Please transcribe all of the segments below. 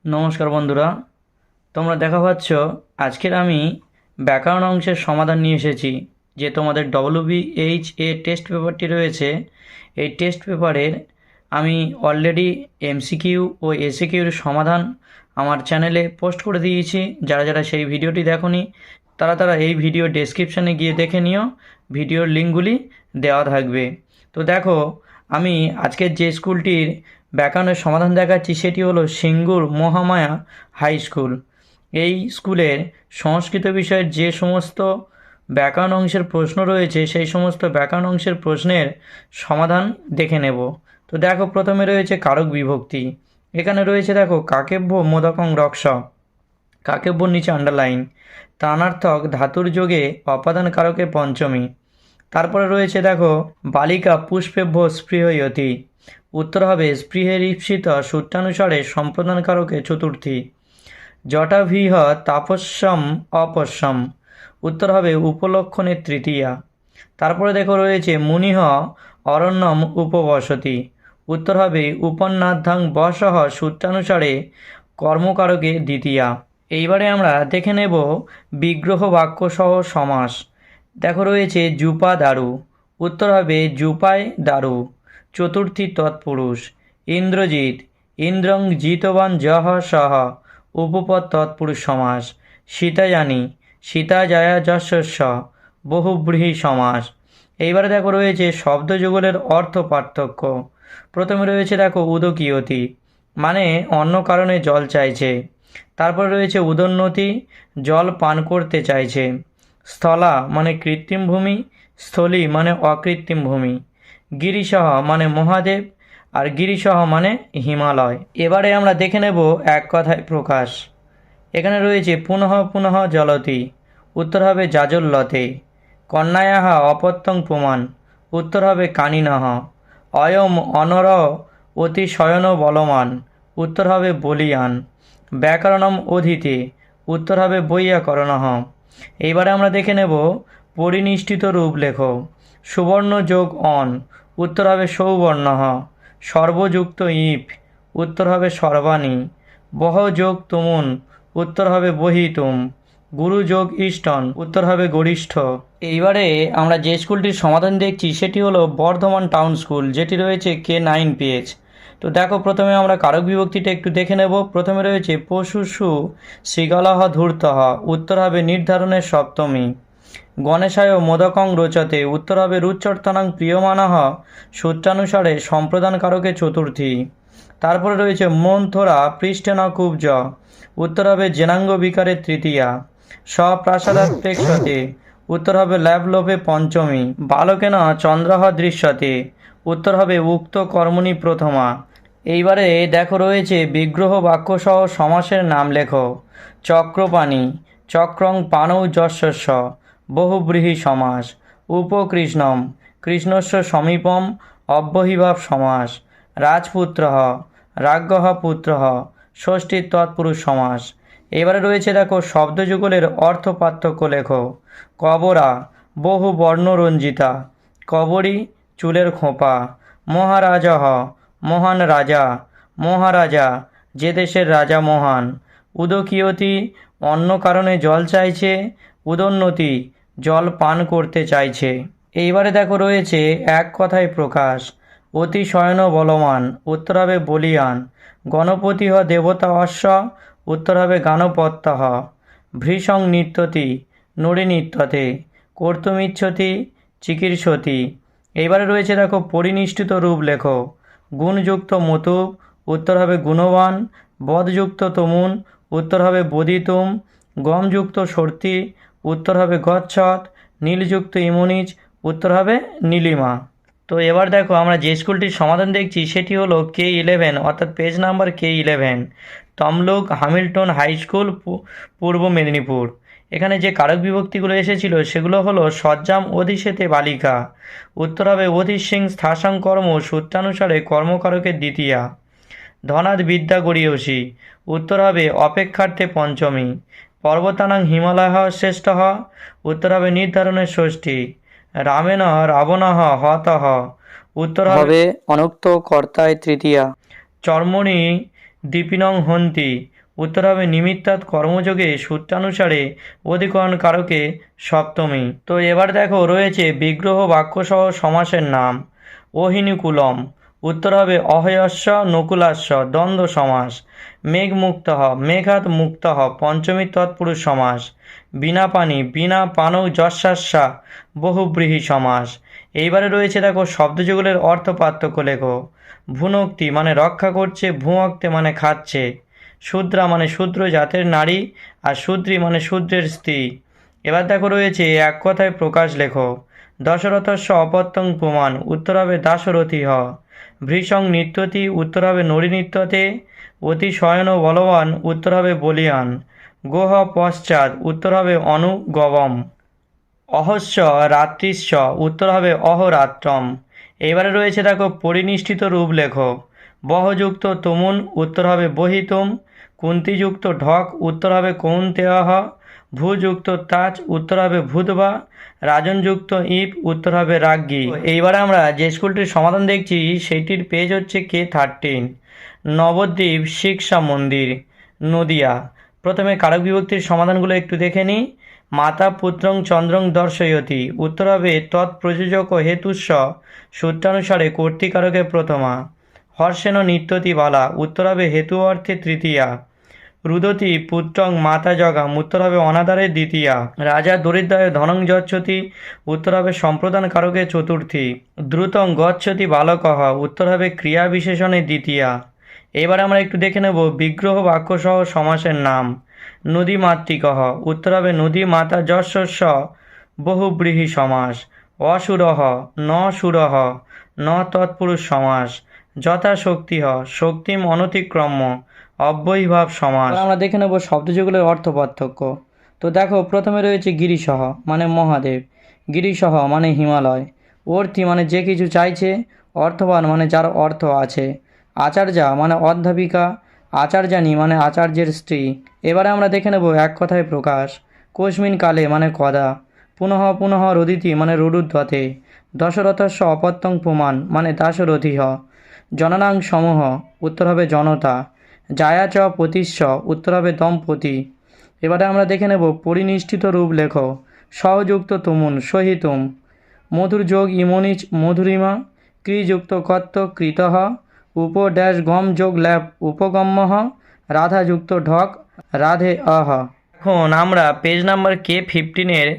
নমস্কার বন্ধুরা, তোমরা দেখা পাচ্ছ আজকের আমি ব্যাকরণ অংশের সমাধান নিয়ে এসেছি। যে তোমাদের WBHA টেস্ট পেপারটি রয়েছে, এই টেস্ট পেপারের আমি অলরেডি MCQ ও ACQর সমাধান আমার চ্যানেলে পোস্ট করে দিয়েছি। যারা যারা সেই ভিডিওটি দেখোনি তারা এই ভিডিও ডেসক্রিপশানে গিয়ে দেখে নিও, ভিডিওর লিঙ্কগুলি দেওয়া থাকবে। তো দেখো, আমি আজকের যে স্কুলটির ব্যাকরণের সমাধান দেখাচ্ছি সেটি হলো সিঙ্গুর মহামায়া হাই স্কুল। এই স্কুলের সংস্কৃত বিষয়ের যে সমস্ত ব্যাকরণ অংশের প্রশ্ন রয়েছে সেই সমস্ত ব্যাকরণ অংশের প্রশ্নের সমাধান দেখে নেব। তো দেখো, প্রথমে রয়েছে কারক বিভক্তি। এখানে রয়েছে দেখো কাকেভ্য মোদকং রক্ষ, কাকেভ্যর নিচে আন্ডারলাইন, ত্রাণার্থক ধাতুর যোগে অপাদান কারকে পঞ্চমী। তারপরে রয়েছে দেখো বালিকা পুষ্পেভ্য স্পৃহয়তি, উত্তর হবে স্পৃহের ঈপ্সিত সূত্রানুসারে সম্প্রদান কারকে চতুর্থী। জটাভিহ তাপস্যম অপস্যম, উত্তর হবে উপলক্ষণের তৃতীয়া। তারপরে দেখো রয়েছে মুনিহ অরণ্যম উপবসতি, উত্তর হবে উপন্যাধ্যাং বসহ সূত্রানুসারে কর্মকারকে দ্বিতীয়া। এইবারে আমরা দেখে নেব বিগ্রহ বাক্যসহ সমাস। দেখো রয়েছে জুপা দারু, উত্তর হবে জুপায় দারু, চতুর্থী তৎপুরুষ। ইন্দ্রজিৎ, ইন্দ্রং জিতবান জহ সহ, উপপদ তৎপুরুষ সমাস। সীতায়ানী, সীতা জয়া যশস্য, বহুব্রীহি সমাস। এইবারে দেখো রয়েছে শব্দযুগলের অর্থ পার্থক্য। প্রথমে রয়েছে দেখো উদকীয়তি, মানে অন্য কারণে জল চাইছে। তারপরে রয়েছে উদন্নতি, জল পান করতে চাইছে। স্থলা মানে কৃত্রিম ভূমি, স্থলী মানে অকৃত্রিম ভূমি। গিরিসহ মানে মহাদেব, আর গিরিসহ মানে হিমালয়। এবারে আমরা দেখে নেব এক কথায় প্রকাশ। এখানে রয়েছে পুনঃ পুনঃ জলতি, উত্তর হবে জাজল্যতে। কন্যায়াহ অপত্যং পুমান, উত্তর হবে কানিনহ। অয়ম অনর অতিশয়ন বলমান, উত্তর হবে বলিয়ান। ব্যাকরণম অধীতে, উত্তর হবে বৈয়াকরণঃ। এইবারে আমরা দেখে নেব পরিনিষ্ঠিত রূপ লেখো। সুবর্ণ যোগ অন, উত্তর হবে সৌবর্ণঃ। সর্বযুক্ত ইপ, উত্তর হবে সর্বাণী। বহ যোগ তুমুন, উত্তর হবে বহিতুম। গুরু যোগ ইষ্টন, উত্তর হবে গরিষ্ঠ। এইবারে আমরা যে স্কুলটির সমাধান দেখছি সেটি হলো বর্ধমান টাউন স্কুল, যেটি রয়েছে K9PH। তো দেখো, প্রথমে আমরা কারক বিভক্তিটা একটু দেখে নেব। প্রথমে রয়েছে পশুষু শৃগালহ ধূর্তহ, উত্তর হবে নির্ধারণের সপ্তমী। গণেশায় মোদকং রোচতে, উত্তর হবে রুচ্চর্তনাং প্রিয়মানহ, সূত্রানুসারে সম্প্রদান কারকে চতুর্থী। তারপরে রয়েছে মন্থরা পৃষ্ঠে ন কুব্জ, উত্তর হবে জেনাঙ্গ বিকারের তৃতীয়া। স্বপ্রাসাদাৎ প্রেক্ষতে, উত্তর হবে ল্যাবলোপে পঞ্চমী। বালকেন চন্দ্রহ দৃশ্যতে, উত্তর হবে উক্ত কর্মণি প্রথমা। এইবারে দেখো রয়েছে বিগ্রহ বাক্যসহ সমাসের নাম লেখো। চক্রপাণি, চক্রং পানৌ যশস্য, বহুব্রীহি সমাস। উপকৃষ্ণম, কৃষ্ণস্য সমীপম, অব্যহিভাব সমাস। রাজপুত্রঃ, রাজ্ঞঃ পুত্রঃ, ষষ্ঠী তৎপুরুষ সমাস। এবারে রয়েছে দেখো শব্দযুগলের অর্থ পার্থক্য লেখো। কবরা, বহু বর্ণরঞ্জিতা, কবরী চুলের খোঁপা। মহারাজঃ, মহান রাজা, মহারাজা যে দেশের রাজা মহান। উদকীয়তি, অন্য কারণে জল চাইছে। উদন্নতি, জল পান করতে চাইছে। এইবারে দেখো রয়েছে এক কথায় প্রকাশ। অতিশয়ন বলমান, উত্তর হবে বলিয়ান। গণপতি হ দেবতা অশ্ব, উত্তর হবে গানপত্যহ। ভৃশং নৃত্যতি, নড়ি নৃত্যতে। কর্তুমিচ্ছতি, চিকীর্ষতি। এইবারে রয়েছে দেখো পরিনিষ্ঠিত রূপ লেখো। গুণযুক্ত মতুব, উত্তর হবে গুণবান। বদযুক্ত তমুন, উত্তর হবে বদিতুম। গমযুক্ত সর্তি, উত্তর হবে গচ্ছত। নীলযুক্ত ইমনিজ, উত্তর হবে নীলিমা। তো এবার দেখো আমরা যে স্কুলটির সমাধান দেখছি সেটি হলো K11, অর্থাৎ page number K11, Tamluk Hamilton high school, Purba Medinipur. এখানে যে কারক বিভক্তিগুলো এসেছিল সেগুলো হলো সজ্জাম অধিশেতে বালিকা, উত্তর হবে অধিসিং স্থাসাং কর্ম, সূত্রানুসারে কর্মকারকের দ্বিতীয়া। ধনাদ বিদ্যা গরীয়সী, উত্তর হবে অপেক্ষার্থে পঞ্চমী। পর্বতানাং হিমালয় শ্রেষ্ঠ, উত্তর হবে নির্ধারণের ষষ্ঠী। রামেণ রাবণঃ হতঃ, উত্তর হবে অনুক্ত কর্তায় তৃতীয়া। চর্মণি দীপিনং হন্তি, উত্তর হবে নিমিত্তাৎ কর্মযোগে সূত্রানুসারে অধিকরণ কারকে সপ্তমী। তো এবার দেখো রয়েছে বিগ্রহ বাক্যসহ সমাসের নাম। অহিনুকুলম, উত্তর হবে অহয়স্য নকুলাস্য দ্বন্দ্ব সমাস। মেঘমুক্তঃ, মেঘাৎ মুক্তঃ পঞ্চমী তৎপুরুষ সমাস। বিনা পানি, বিনা পানৌ যস্যাস্যা বহুব্রীহি সমাস। এইবারে রয়েছে দেখো শব্দযুগলের অর্থ পার্থক্য লেখো। ভুনক্তি মানে রক্ষা করছে, ভুয়ক্তে মানে খাচ্ছে। শূদ্রা মানে শূদ্র জাতের নারী, আর শূদ্রী মানে শূদ্রের স্ত্রী। এবার দেখো রয়েছে এক কথায় প্রকাশ লেখো। দশরথস্য অপত্যং পুমাन्, উত্তর হবে দাশরথী হ। ভৃশং নৃত্যতি, উত্তর হবে নরী নৃত্যতে। অতি শয়ন বলবান, উত্তর হবে বলিয়ান। গোহ পশ্চাৎ, উত্তর হবে অনুগবম। অহস্য রাত্রিস্য, উত্তর হবে অহরাত্রম। এবারে রয়েছে দেখো পরিনিষ্ঠিত রূপ লেখো। বহযুক্ত তুমুন, উত্তর হবে বহিতুম। কুন্তিযুক্ত ঢক, উত্তর হবে কৌন্তেয়ঃ। ভূযুক্ত তাজ, উত্তর হবে ভূতবা। রাজনযুক্ত ইপ, উত্তর হবে রাজ্ঞী। এইবারে আমরা যে স্কুলটির সমাধান দেখছি সেইটির পেজ হচ্ছে K13। নবদ্বীপ শিক্ষা মন্দির, নদিয়া। প্রথমে কারক বিভক্তির সমাধানগুলো একটু দেখে নিই। মাতা পুত্রং চন্দ্রং দর্শয়তি, উত্তর হবে তৎপ্রযোজক ও হেতুস্ব সূত্রানুসারে কর্তৃকারকে প্রথমা। হর্ষেণ নিত্যতি বালা, উত্তর হবে হেতু অর্থে তৃতীয়া। রুদতি পুত্রং মাতা জগাম, উত্তর হবে অনাদারে দ্বিতীয়া। রাজা দরিদ্রায় ধনং যচ্ছতি, উত্তর হবে সম্প্রদান কারকে চতুর্থী। দ্রুতং গচ্ছতি বালকঃ, উত্তর হবে ক্রিয়া বিশেষণে দ্বিতীয়া। এবার আমরা একটু দেখে নেব বিগ্রহ বাক্যসহ সমাসের নাম। নদী মাতৃকঃ, উত্তর হবে নদী মাতা যশস্য বহুব্রীহি সমাস। অসুরঃ ন সুরঃ ন তৎপুরুষ সমাস। যথাশক্তিঃ শক্তিম অনতিক্রম্য অব্যয়ীভাব সমাস। আমরা দেখে নেব শব্দযুগলের অর্থ পার্থক্য। তো দেখো প্রথমে রয়েছে গিরিশহ মানে মহাদেব, গিরিশহ মানে হিমালয়, অর্থী মানে যে কিছু চাইছে, অর্থবান মানে যার অর্থ আছে, আচার্যা মানে অধ্যাপিকা, আচার্যানী মানে আচার্যের স্ত্রী। এবারে আমরা দেখে নেব এক কথায় প্রকাশ। কোস্মিন কালে মানে কদা। পুনঃ পুনঃ রোদিতি মানে রুরুধ্বতে। দশরথস্য অপত্যং পুমাन् মানে দাশরথীহ। জননাং সমূহ, উত্তর হবে জনতা। জায়া চ পতিস্য, উত্তর হবে দম্পতি। এবারে আমরা দেখে নেব পরিনিষ্ঠিত রূপ লেখো। সহযুক্ত তুমুন সহিতুম। মধুর যোগ ইমনিচ মধুরিমা। ক্রিযুক্ত কত্ত কৃতঃ। উপ ড্যাশ গম যোগ ল্যাপ উপগম্যঃ। রাধাযুক্ত ঢক রাধে অহ। এখন আমরা পেজ নাম্বার K15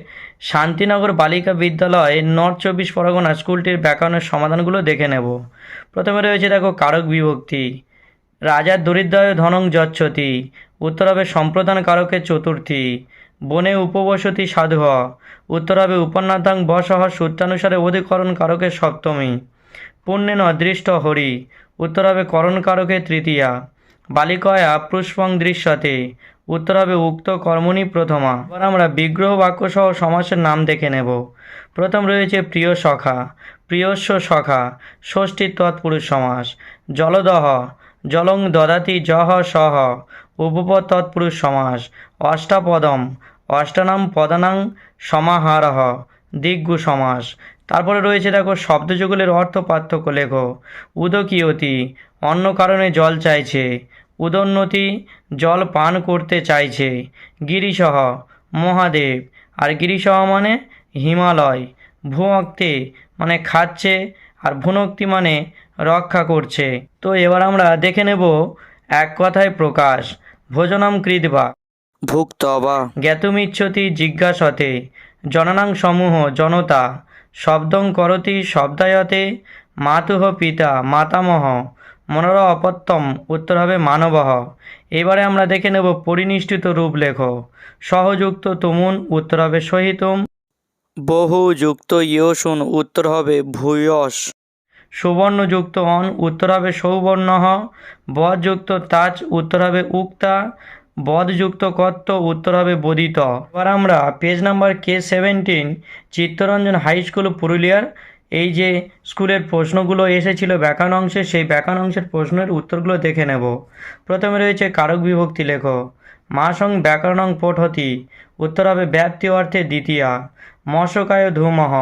শান্তিনগর বালিকা বিদ্যালয় নর্থ 24 পরগনা স্কুলটির ব্যাকরণের সমাধানগুলো দেখে নেব। প্রথমে রয়েছে দেখো কারক বিভক্তি। রাজার দরিদ্রায় ধনং যচ্ছতি, উত্তর হবে সম্প্রদান কারকের চতুর্থী। বনে উপবসতি সাধুহ, উত্তর হবে উপন্যাতাং বসহ সূত্রানুসারে অধিকরণ কারকের সপ্তমী। পুণ্যেন দৃষ্ট হরি, উত্তর হবে করণ কারকের তৃতীয়া। বালিকয়া পুষ্পং দৃশ্যতে, উত্তর হবে উক্ত কর্মণি প্রথমা। এবার আমরা বিগ্রহ বাক্যসহ সমাসের নাম দেখে নেব। প্রথম রয়েছে প্রিয় সখা, প্রিয়স্য সখা ষষ্ঠী তৎপুরুষ সমাস। জলদহ, জলং দদাতি জহ সহ উপপ তৎপুরুষ সমাস। অষ্টাপদম, অষ্টানাম পদানাং সমাহারহ দিগ্গু সমাস। তারপরে রয়েছে দেখো শব্দযুগলের অর্থ পার্থক্য লেখো। উদকীয়তি অন্য কারণে জল চাইছে। উদন্নতি জল পান করতে চাইছে। গিরিশহ মহাদেব, আর গিরিশহ মানে হিমালয়। ভুয়ক্তে মানে খাচ্ছে, আর ভুনক্তি মানে রক্ষা করছে। তো এবার আমরা দেখে নেব এক কথায় প্রকাশ। ভোজনম কৃদ্বা ভুক্তবা। জ্ঞাতুমিচ্ছতি জিজ্ঞাসতে। জননাং সমূহ জনতা। শব্দং করতি শব্দায়তে। মাতুঃ পিতা মাতামহ। মনর অপত্যম, উত্তর হবে মানবহ। এবারে আমরা দেখে নেব পরিনিষ্ঠিত রূপ লেখো। সহযুক্ত তুমুন, উত্তর হবে সহিতুম। বহুযুক্ত ইয়সুন, উত্তর হবে ভূয়স। সুবর্ণযুক্ত অন, উত্তর হবে সৌবর্ণঃ। বধযুক্ত তাজ, উত্তর হবে উক্তা। বধযুক্ত কত্ত, উত্তর হবে বোধিত। এবার আমরা page number K17 Chittaranjan high school পুরুলিয়ার এই যে স্কুলের প্রশ্নগুলো এসেছিল ব্যাকরণ অংশে, সেই ব্যাকরণ অংশের প্রশ্নের উত্তরগুলো দেখে নেব। প্রথমে রয়েছে কারক বিভক্তি লেখো। মাসং ব্যাকরণং পঠতি, উত্তর হবে ব্যাপ্তি অর্থে দ্বিতীয়া। মশকায় ধূমহ,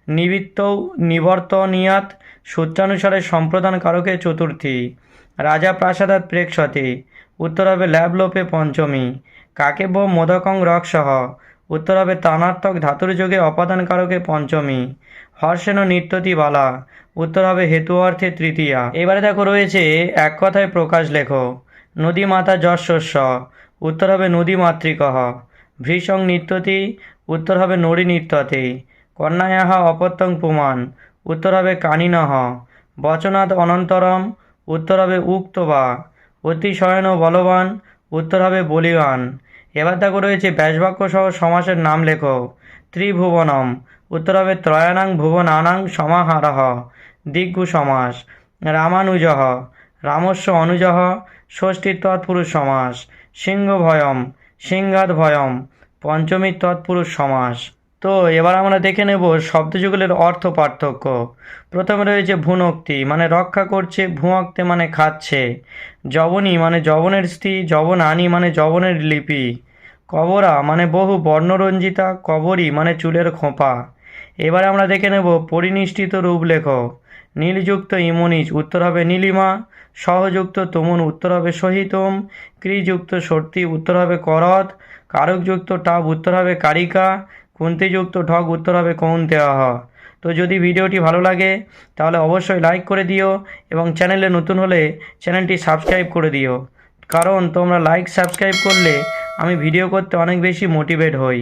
নিবৃত্তৌ নিবর্তনীয়াৎ সূত্রানুসারে সম্প্রদান কারকে চতুর্থী। রাজা প্রাসাদাৎ প্রেক্ষতে, উত্তর হবে ল্যাবলোপে পঞ্চমী। কাকেব্য মোদকং রক্ষসহ, উত্তর হবে তানার্থক ধাতুর যোগে অপাদানকারকে পঞ্চমী। হর্ষেন নৃত্যতি বালা, উত্তর হবে হেতু অর্থে তৃতীয়া। এবারে দেখো রয়েছে এক কথায় প্রকাশ লেখো। নদী মাতা যশস্য, উত্তর হবে নদী মাতৃকঃ। ভৃশং নৃত্যতি, উত্তর হবে নরী নৃত্যতে। কন্যায়াহা অপত্যং পুমান, উত্তর হবে কানিনঃ। বচনাদ অনন্তরম, উত্তর হবে উক্ত বা। অতিশয়ন বলবান, উত্তর হবে বলিবান। এবার দেখো রয়েছে ব্যাসবাক্য সহ সমাসের নাম লেখো। ত্রিভুবনম, উত্তর হবে ত্রয়াণাং ভুবনানাং সমাহারঃ। দিগ্গু সমাস। রামানুজঃ, রামস্য অনুজঃ, ষষ্ঠী তৎপুরুষ সমাস। সিংহ ভয়ম, সিংহাদ ভয়ম, পঞ্চমী তৎপুরুষ সমাস। তো এবার আমরা দেখে নেব শব্দযুগলের অর্থ পার্থক্য। প্রথমে রয়েছে ভুনক্তি মানে রক্ষা করছে, ভুঁক্তে মানে খাচ্ছে। যবনী মানে যবনের স্ত্রী, যবনানি মানে যবনের লিপি। কবরা মানে বহু বর্ণরঞ্জিতা, কবরী মানে চুলের খোঁপা। এবারে আমরা দেখে নেব পরিনিষ্ঠিত রূপ লেখো। নীলযুক্ত ইমনিজ, উত্তর হবে নীলিমা। সহযুক্ত তুমুন, উত্তর হবে সহিতম। ক্রিযুক্ত সর্তি, উত্তর হবে করত। কারকযুক্ত টাব, উত্তর হবে কারিকা। কুন্তিযুক্ত ঢক, উত্তর হবে কৌন্তেয়ঃ। তো যদি ভিডিওটি ভালো লাগে তাহলে অবশ্যই লাইক করে দিও এবং চ্যানেলে নতুন হলে চ্যানেলটি সাবস্ক্রাইব করে দিও, কারণ তোমরা লাইক সাবস্ক্রাইব করলে আমি ভিডিও করতে অনেক বেশি মোটিভেট হই।